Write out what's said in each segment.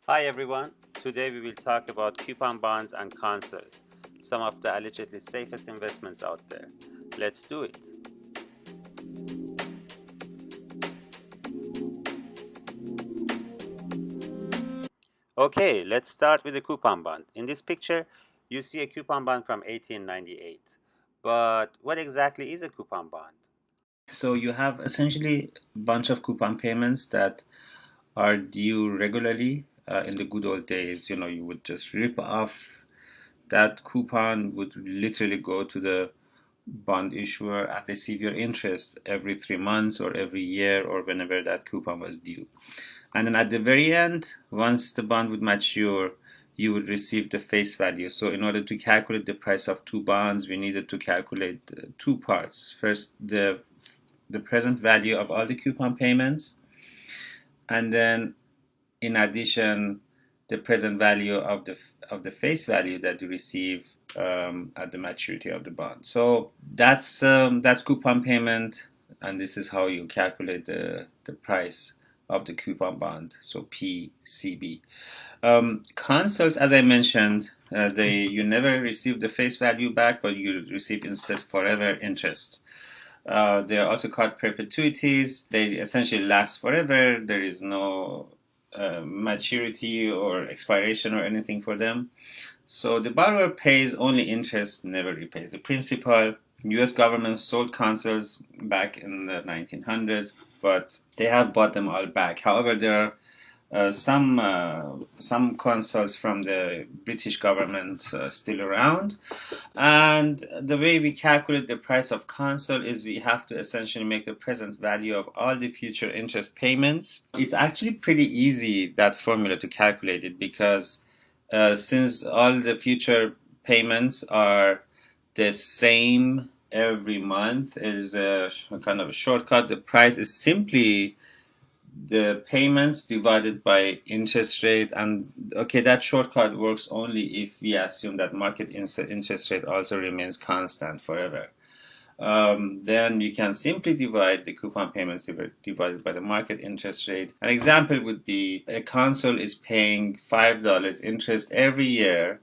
Hi everyone, today we will talk about coupon bonds and consols, some of the allegedly safest investments out there. Let's do it. Okay, let's start with the coupon bond. In this picture, you see a coupon bond from 1898. But what exactly is a coupon bond? So you have essentially a bunch of coupon payments that are due regularly. In the good old days, you would just rip off that coupon, would literally go to the bond issuer and receive your interest every 3 months or every year or whenever that coupon was due. And then at the very end, once the bond would mature, you would receive the face value. So in order to calculate the price of two bonds, we needed to calculate two parts. First, the present value of all the coupon payments, and then in addition the present value of the face value that you receive at the maturity of the bond. So that's coupon payment, and this is how you calculate the price of the coupon bond. So PCB. Consoles, as I mentioned, they you never receive the face value back, but you receive instead forever interest. They are also called perpetuities. They essentially last forever. There is no maturity or expiration or anything for them. So the borrower pays only interest, never repays the principal. U.S. government sold consoles back in the 1900s, but they have bought them all back. However, there are some consoles from the British government still around, and the way we calculate the price of console is we have to essentially make the present value of all the future interest payments. It's actually pretty easy, that formula, to calculate it, because since all the future payments are the same every month, is a kind of a shortcut. The price is simply the payments divided by interest rate. And okay, that shortcut works only if we assume that market interest rate also remains constant forever. Then you can simply divide the coupon payments divided by the market interest rate. An example would be a console is paying $5 interest every year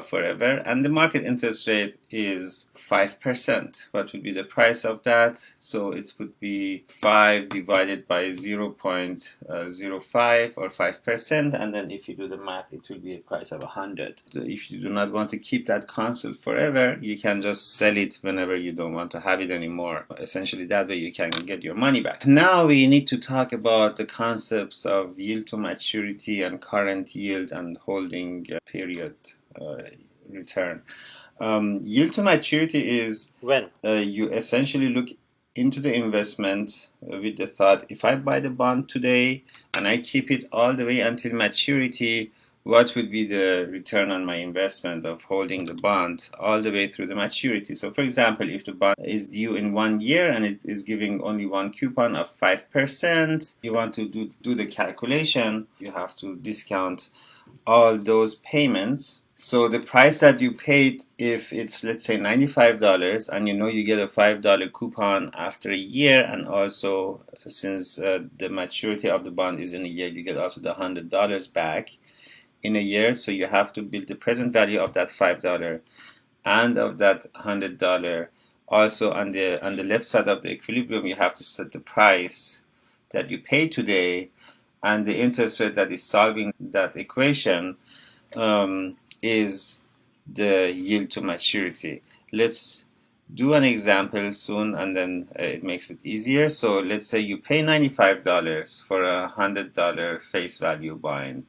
forever, and the market interest rate is 5%. What would be the price of that? So it would be 5 divided by 0.05 or 5%, and then if you do the math, it will be a price of 100. So if you do not want to keep that console forever, you can just sell it whenever you don't want to have it anymore. Essentially, that way you can get your money back. Now we need to talk about the concepts of yield to maturity and current yield and holding period return. Yield to maturity is When? you essentially look into the investment with the thought, if I buy the bond today and I keep it all the way until maturity, what would be the return on my investment of holding the bond all the way through the maturity? So for example, if the bond is due in 1 year and it is giving only one coupon of 5%, you want to do the calculation, you have to discount all those payments. So the price that you paid, if it's, let's say, $95, and you get a $5 coupon after a year, and also since the maturity of the bond is in a year, you get also the $100 back in a year. So you have to build the present value of that $5 and of that $100. Also on the left side of the equilibrium, you have to set the price that you pay today and the interest rate that is solving that equation is the yield to maturity. Let's do an example soon, and then it makes it easier. So let's say you pay $95 for a $100 face value bond,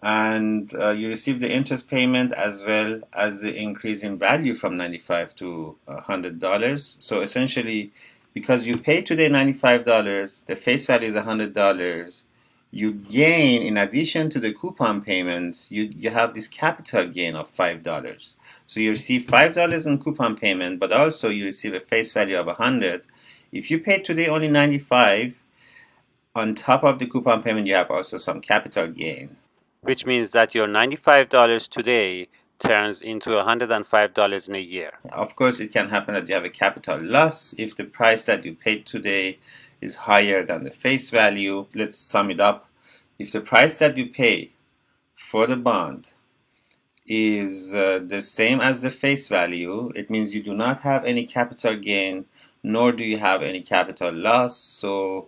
and you receive the interest payment as well as the increase in value from 95 to $100. So essentially, because you pay today $95, the face value is $100. You gain, in addition to the coupon payments, you have this capital gain of $5. So you receive $5 in coupon payment, but also you receive a face value of 100. If you pay today only 95, on top of the coupon payment, you have also some capital gain. Which means that your $95 today turns into $105 in a year. Of course, it can happen that you have a capital loss if the price that you paid today is higher than the face value. Let's sum it up. If the price that you pay for the bond is the same as the face value, it means you do not have any capital gain, nor do you have any capital loss. So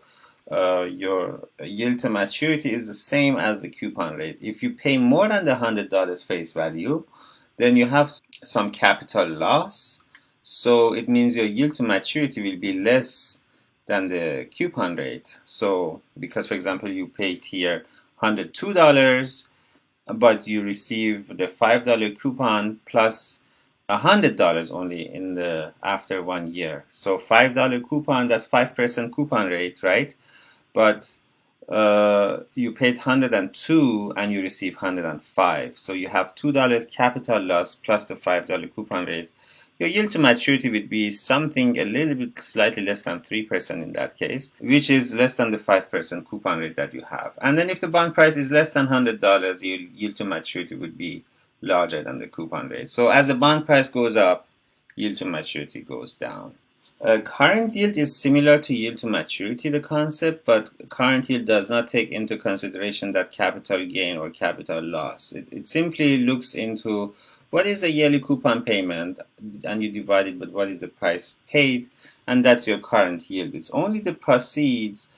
your yield to maturity is the same as the coupon rate. If you pay more than the $100 face value, then you have some capital loss. So it means your yield to maturity will be less than the coupon rate. So because, for example, you paid here $102, but you receive the $5 coupon plus $100 only in the after 1 year. So $5 coupon, that's 5% coupon rate, right? But you paid 102 and you receive 105. So you have $2 capital loss plus the $5 coupon rate. Your yield to maturity would be something a little bit slightly less than 3% in that case, which is less than the 5% coupon rate that you have. And then if the bond price is less than $100, your yield to maturity would be larger than the coupon rate. So as the bond price goes up, yield to maturity goes down. Current yield is similar to yield to maturity, the concept, but current yield does not take into consideration that capital gain or capital loss. It simply looks into what is the yearly coupon payment, and you divide it by what is the price paid, and that's your current yield. It's only the proceeds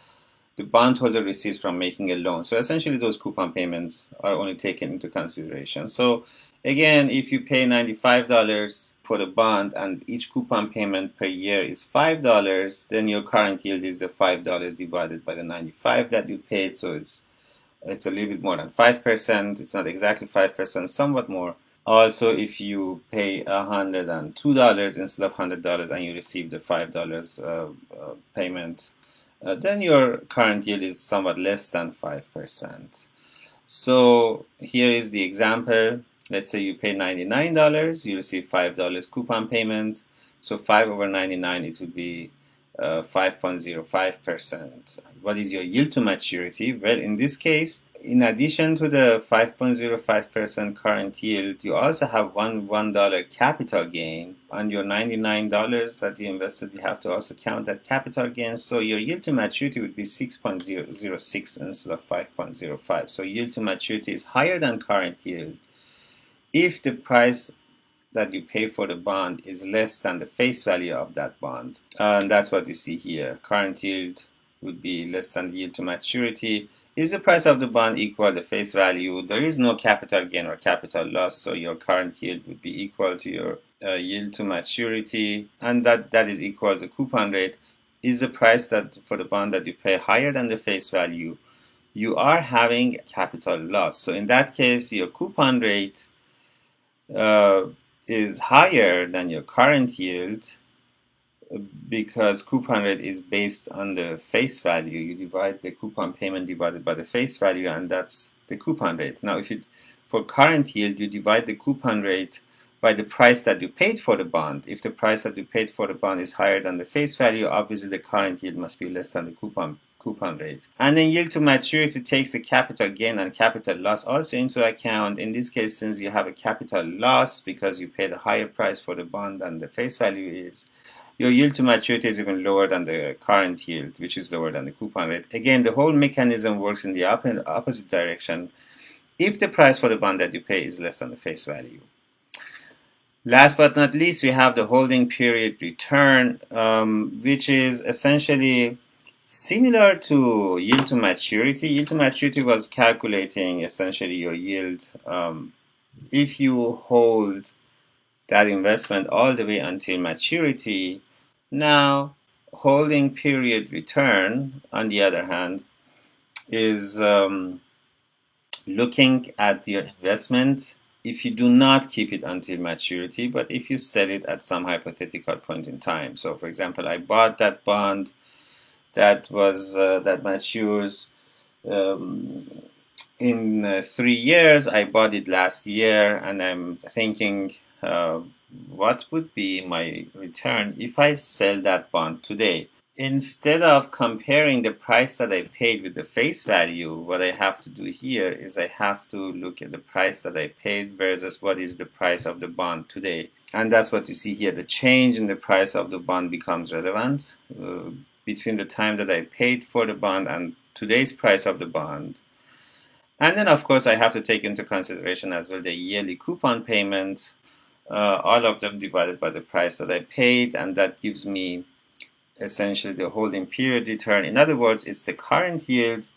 the bondholder receives from making a loan. So essentially those coupon payments are only taken into consideration. So again, if you pay $95 for the bond and each coupon payment per year is $5, then your current yield is the $5 divided by the 95 that you paid. So it's a little bit more than 5%. It's not exactly 5%, somewhat more. Also, if you pay $102 instead of $100 and you receive the $5 payment, then your current yield is somewhat less than 5%. So here is the example. Let's say you pay $99, you receive $5 coupon payment. So 5 over 99, it would be 5.05%. What is your yield to maturity? Well, in this case, in addition to the 5.05% current yield, you also have $1 capital gain. On your $99 that you invested, you have to also count that capital gain. So your yield to maturity would be 6.006 instead of 5.05. So yield to maturity is higher than current yield if the price that you pay for the bond is less than the face value of that bond. And that's what you see here. Current yield would be less than the yield to maturity. Is the price of the bond equal the face value? There is no capital gain or capital loss, so your current yield would be equal to your yield to maturity, and that is equal to the coupon rate. Is the price that for the bond that you pay higher than the face value? You are having capital loss. So in that case, your coupon rate is higher than your current yield because coupon rate is based on the face value. You divide the coupon payment divided by the face value, and that's the coupon rate. Now, for current yield, you divide the coupon rate by the price that you paid for the bond. If the price that you paid for the bond is higher than the face value, obviously the current yield must be less than the coupon rate. And then yield to maturity takes the capital gain and capital loss also into account. In this case, since you have a capital loss because you paid a higher price for the bond than the face value is, your yield to maturity is even lower than the current yield, which is lower than the coupon rate. Again, the whole mechanism works in the opposite direction if the price for the bond that you pay is less than the face value. Last but not least, we have the holding period return, which is essentially similar to yield to maturity. Yield to maturity was calculating essentially your yield if you hold that investment all the way until maturity. Now, holding period return, on the other hand, is looking at your investment if you do not keep it until maturity, but if you sell it at some hypothetical point in time. So, for example, I bought that bond that matures in 3 years. I bought it last year, and I'm thinking, what would be my return if I sell that bond today? Instead of comparing the price that I paid with the face value, what I have to do here is I have to look at the price that I paid versus what is the price of the bond today. And that's what you see here. The change in the price of the bond becomes relevant between the time that I paid for the bond and today's price of the bond. And then, of course, I have to take into consideration as well the yearly coupon payments, all of them divided by the price that I paid, and that gives me essentially the holding period return. In other words, it's the current yield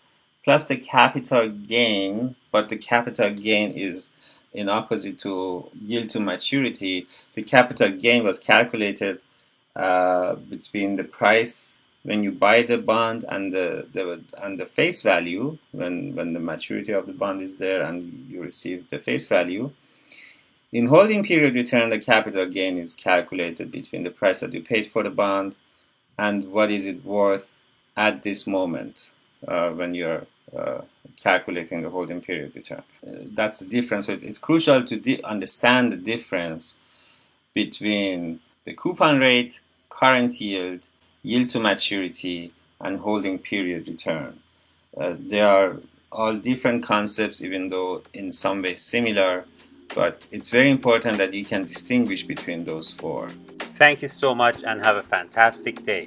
plus the capital gain, but the capital gain is in opposite to yield to maturity. The capital gain was calculated between the price when you buy the bond and the face value when the maturity of the bond is there and you receive the face value. In holding period return, the capital gain is calculated between the price that you paid for the bond and what is it worth at this moment when you're calculating the holding period return. That's the difference. So it's crucial to understand the difference between the coupon rate, current yield, yield to maturity, and holding period return. They are all different concepts, even though in some ways similar, but it's very important that you can distinguish between those four. Thank you so much and have a fantastic day.